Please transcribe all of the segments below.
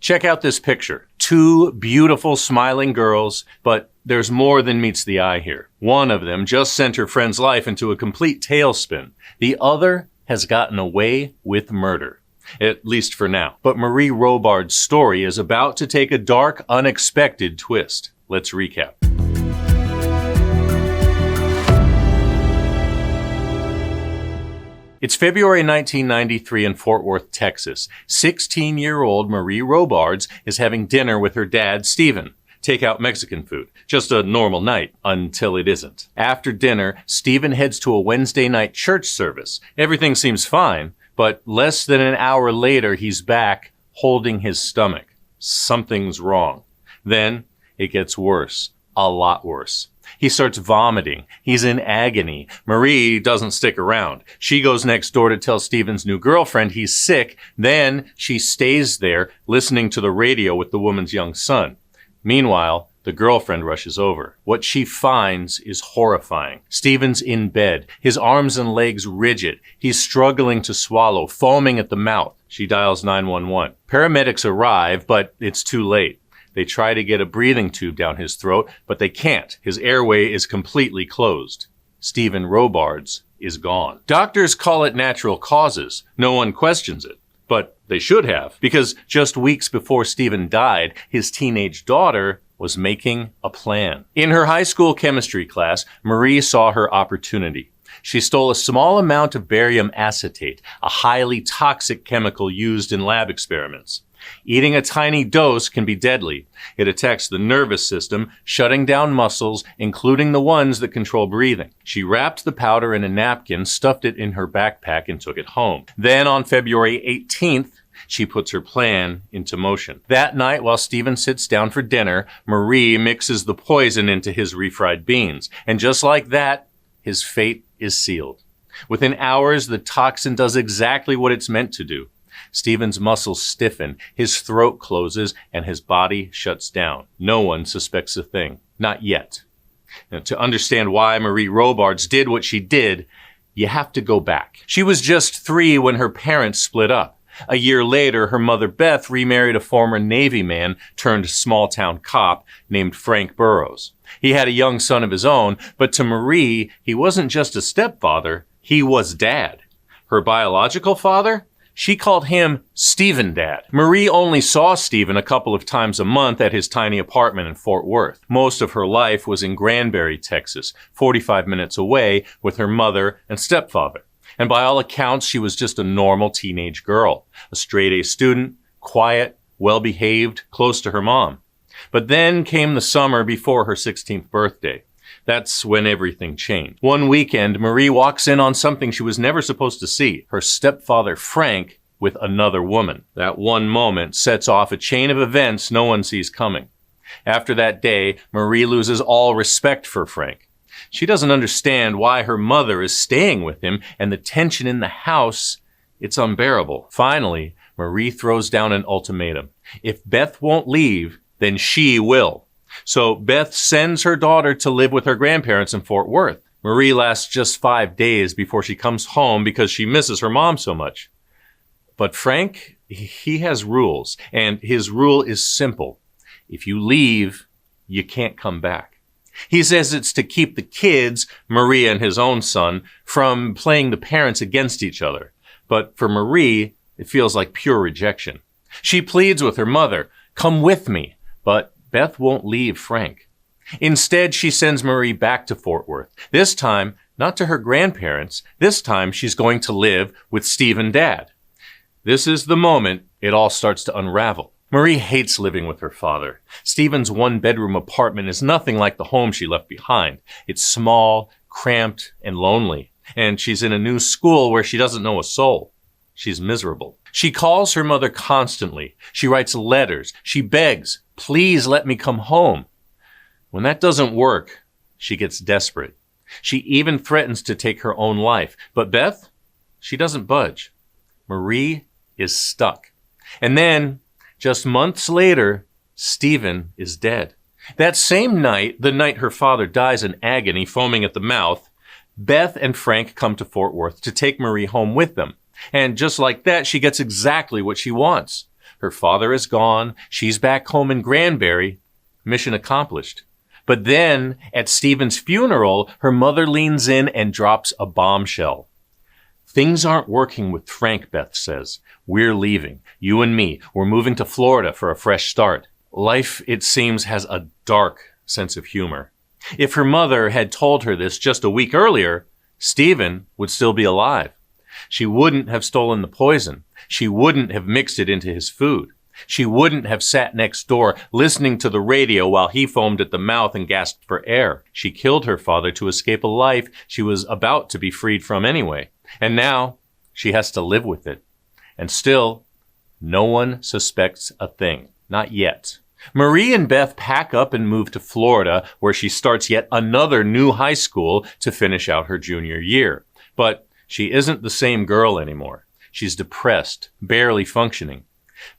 Check out this picture. Two beautiful smiling girls, but there's more than meets the eye here. One of them just sent her friend's life into a complete tailspin. The other has gotten away with murder. At least for now. But Marie Robards' story is about to take a dark, unexpected twist. Let's recap. It's February 1993 in Fort Worth, Texas. 16-year-old Marie Robards is having dinner with her dad, Stephen. Takeout Mexican food. Just a normal night, until it isn't. After dinner, Stephen heads to a Wednesday night church service. Everything seems fine, but less than an hour later, he's back, holding his stomach. Something's wrong. Then, it gets worse. A lot worse. He starts vomiting. He's in agony. Marie doesn't stick around. She goes next door to tell Stephen's new girlfriend he's sick. Then she stays there listening to the radio with the woman's young son. Meanwhile, the girlfriend rushes over. What she finds is horrifying. Stephen's in bed, his arms and legs rigid. He's struggling to swallow, foaming at the mouth. She dials 911. Paramedics arrive, but it's too late. They try to get a breathing tube down his throat, but they can't. His airway is completely closed. Stephen Robards is gone. Doctors call it natural causes. No one questions it. But they should have, because just weeks before Stephen died, his teenage daughter was making a plan. In her high school chemistry class, Marie saw her opportunity. She stole a small amount of barium acetate, a highly toxic chemical used in lab experiments. Eating a tiny dose can be deadly. It attacks the nervous system, shutting down muscles, including the ones that control breathing. She wrapped the powder in a napkin, stuffed it in her backpack, and took it home. Then on February 18th, she puts her plan into motion. That night, while Stephen sits down for dinner, Marie mixes the poison into his refried beans. And just like that, his fate is sealed. Within hours, the toxin does exactly what it's meant to do. Stephen's muscles stiffen, his throat closes, and his body shuts down. No one suspects a thing. Not yet. Now, to understand why Marie Robards did what she did, you have to go back. She was just 3 when her parents split up. A year later, her mother Beth remarried a former Navy man turned small-town cop named Frank Burroughs. He had a young son of his own, but to Marie, he wasn't just a stepfather, he was dad. Her biological father? She called him Stephen Dad. Marie only saw Stephen a couple of times a month at his tiny apartment in Fort Worth. Most of her life was in Granbury, Texas, 45 minutes away with her mother and stepfather. And by all accounts, she was just a normal teenage girl, a straight-A student, quiet, well-behaved, close to her mom. But then came the summer before her 16th birthday. That's when everything changed. One weekend, Marie walks in on something she was never supposed to see. Her stepfather, Frank, with another woman. That one moment sets off a chain of events no one sees coming. After that day, Marie loses all respect for Frank. She doesn't understand why her mother is staying with him, and the tension in the house, it's unbearable. Finally, Marie throws down an ultimatum. If Beth won't leave, then she will. So Beth sends her daughter to live with her grandparents in Fort Worth. Marie lasts just 5 days before she comes home because she misses her mom so much. But Frank, he has rules, and his rule is simple. If you leave, you can't come back. He says it's to keep the kids, Marie and his own son, from playing the parents against each other. But for Marie, it feels like pure rejection. She pleads with her mother, "Come with me," but Beth won't leave Frank. Instead, she sends Marie back to Fort Worth. This time, not to her grandparents. This time, she's going to live with Stephen Dad. This is the moment it all starts to unravel. Marie hates living with her father. Stephen's one-bedroom apartment is nothing like the home she left behind. It's small, cramped, and lonely. And she's in a new school where she doesn't know a soul. She's miserable. She calls her mother constantly. She writes letters. She begs, "Please let me come home." When that doesn't work, she gets desperate. She even threatens to take her own life. But Beth, she doesn't budge. Marie is stuck. And then, just months later, Stephen is dead. That same night, the night her father dies in agony, foaming at the mouth, Beth and Frank come to Fort Worth to take Marie home with them. And just like that, she gets exactly what she wants. Her father is gone. She's back home in Granbury. Mission accomplished. But then, at Stephen's funeral, her mother leans in and drops a bombshell. Things aren't working with Frank, Beth says. We're leaving. You and me. We're moving to Florida for a fresh start. Life, it seems, has a dark sense of humor. If her mother had told her this just a week earlier, Stephen would still be alive. She wouldn't have stolen the poison. She wouldn't have mixed it into his food. She wouldn't have sat next door listening to the radio while he foamed at the mouth and gasped for air. She killed her father to escape a life she was about to be freed from anyway. And now she has to live with it. And still, no one suspects a thing. Not yet. Marie and Beth pack up and move to Florida, where she starts yet another new high school to finish out her junior year. But she isn't the same girl anymore. She's depressed, barely functioning.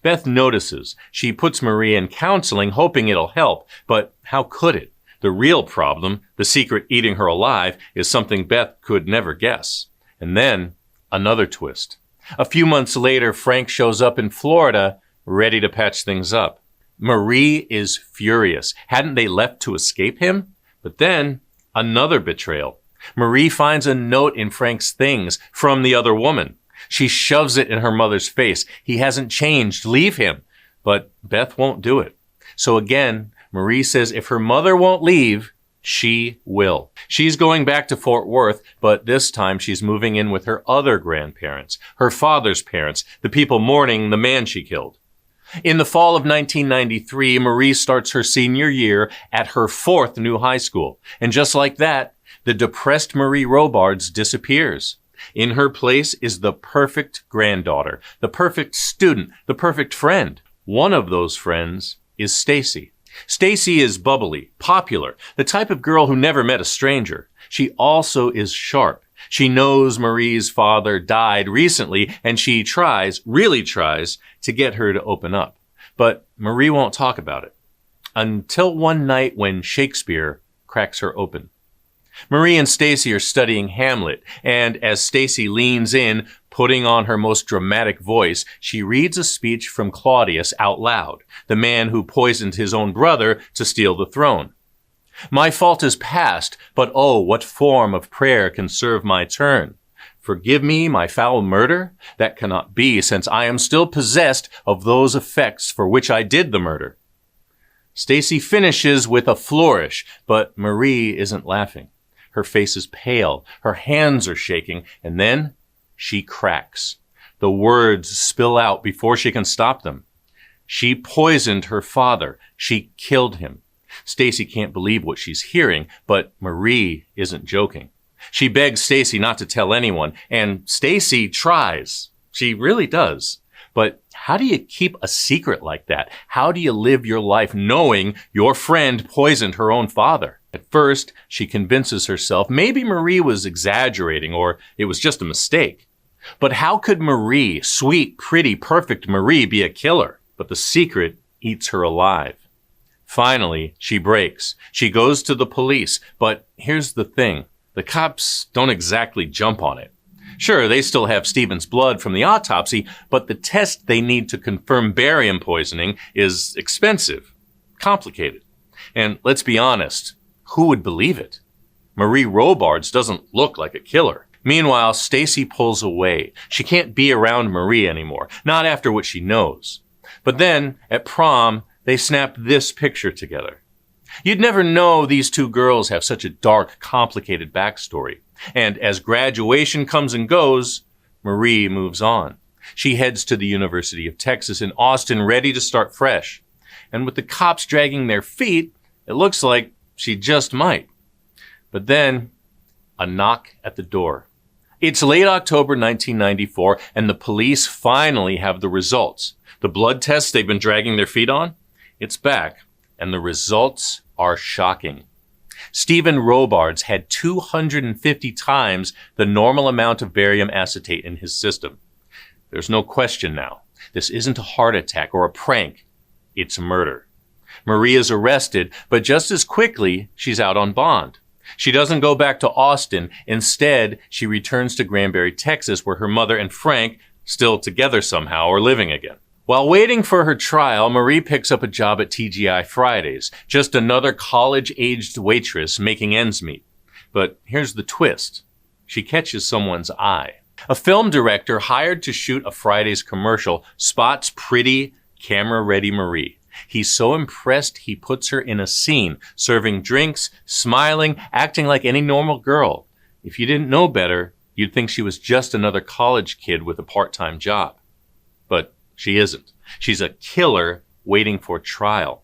Beth notices. She puts Marie in counseling, hoping it'll help. But how could it? The real problem, the secret eating her alive, is something Beth could never guess. And then, another twist. A few months later, Frank shows up in Florida, ready to patch things up. Marie is furious. Hadn't they left to escape him? But then, another betrayal. Marie finds a note in Frank's things from the other woman. She shoves it in her mother's face. He hasn't changed. Leave him. But Beth won't do it. So again, Marie says if her mother won't leave, she will. She's going back to Fort Worth, but this time she's moving in with her other grandparents, her father's parents, the people mourning the man she killed. In the fall of 1993, Marie starts her senior year at her fourth new high school. And just like that, the depressed Marie Robards disappears. In her place is the perfect granddaughter, the perfect student, the perfect friend. One of those friends is Stacy. Stacy is bubbly, popular, the type of girl who never met a stranger. She also is sharp. She knows Marie's father died recently, and she really tries, to get her to open up. But Marie won't talk about it. Until one night when Shakespeare cracks her open. Marie and Stacy are studying Hamlet, and as Stacy leans in, putting on her most dramatic voice, she reads a speech from Claudius out loud, the man who poisoned his own brother to steal the throne. My fault is past, but oh, what form of prayer can serve my turn? Forgive me my foul murder? That cannot be, since I am still possessed of those effects for which I did the murder. Stacy finishes with a flourish, but Marie isn't laughing. Her face is pale, her hands are shaking, and then she cracks. The words spill out before she can stop them. She poisoned her father. She killed him. Stacy can't believe what she's hearing, but Marie isn't joking. She begs Stacy not to tell anyone, and Stacy tries. She really does. But how do you keep a secret like that? How do you live your life knowing your friend poisoned her own father? At first, she convinces herself maybe Marie was exaggerating or it was just a mistake. But how could Marie, sweet, pretty, perfect Marie, be a killer? But the secret eats her alive. Finally, she breaks. She goes to the police. But here's the thing. The cops don't exactly jump on it. Sure, they still have Stephen's blood from the autopsy, but the test they need to confirm barium poisoning is expensive, complicated. And let's be honest, who would believe it? Marie Robards doesn't look like a killer. Meanwhile, Stacy pulls away. She can't be around Marie anymore, not after what she knows. But then, at prom, they snap this picture together. You'd never know these two girls have such a dark, complicated backstory. And as graduation comes and goes, Marie moves on. She heads to the University of Texas in Austin, ready to start fresh. And with the cops dragging their feet, it looks like she just might. But then, a knock at the door. It's late October 1994, and the police finally have the results. The blood tests they've been dragging their feet on, it's back, and the results are shocking. Stephen Robards had 250 times the normal amount of barium acetate in his system. There's no question now. This isn't a heart attack or a prank. It's murder. Marie is arrested, but just as quickly, she's out on bond. She doesn't go back to Austin. Instead, she returns to Granbury, Texas, where her mother and Frank, still together somehow, are living again. While waiting for her trial, Marie picks up a job at TGI Fridays, just another college-aged waitress making ends meet. But here's the twist. She catches someone's eye. A film director hired to shoot a Fridays commercial spots pretty, camera-ready Marie. He's so impressed he puts her in a scene, serving drinks, smiling, acting like any normal girl. If you didn't know better, you'd think she was just another college kid with a part-time job. But she isn't. She's a killer waiting for trial.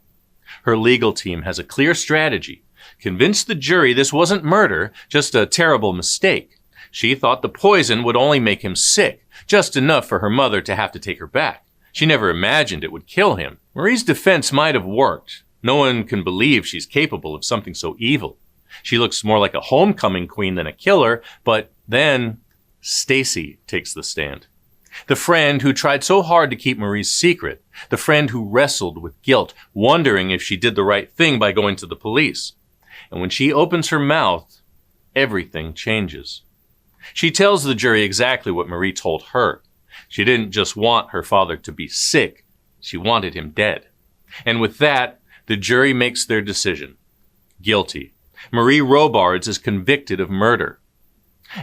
Her legal team has a clear strategy. Convince the jury this wasn't murder, just a terrible mistake. She thought the poison would only make him sick, just enough for her mother to have to take her back. She never imagined it would kill him. Marie's defense might have worked. No one can believe she's capable of something so evil. She looks more like a homecoming queen than a killer, but then Stacy takes the stand. The friend who tried so hard to keep Marie's secret. The friend who wrestled with guilt, wondering if she did the right thing by going to the police. And when she opens her mouth, everything changes. She tells the jury exactly what Marie told her. She didn't just want her father to be sick, she wanted him dead. And with that, the jury makes their decision. Guilty. Marie Robards is convicted of murder.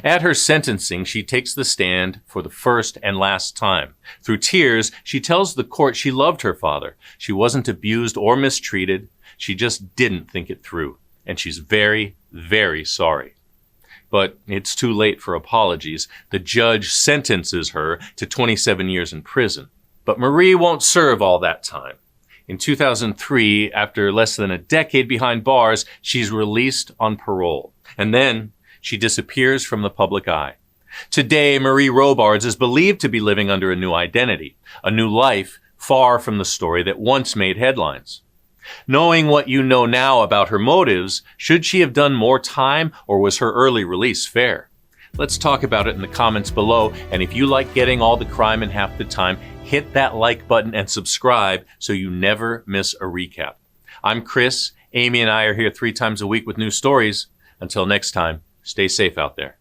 At her sentencing, she takes the stand for the first and last time. Through tears, she tells the court she loved her father. She wasn't abused or mistreated. She just didn't think it through. And she's very, very sorry. But it's too late for apologies. The judge sentences her to 27 years in prison. But Marie won't serve all that time. In 2003, after less than a decade behind bars, she's released on parole. And then she disappears from the public eye. Today, Marie Robards is believed to be living under a new identity, a new life far from the story that once made headlines. Knowing what you know now about her motives, should she have done more time or was her early release fair? Let's talk about it in the comments below, and if you like getting all the crime in half the time, hit that like button and subscribe so you never miss a recap. I'm Chris. Amy and I are here 3 times a week with new stories. Until next time, stay safe out there.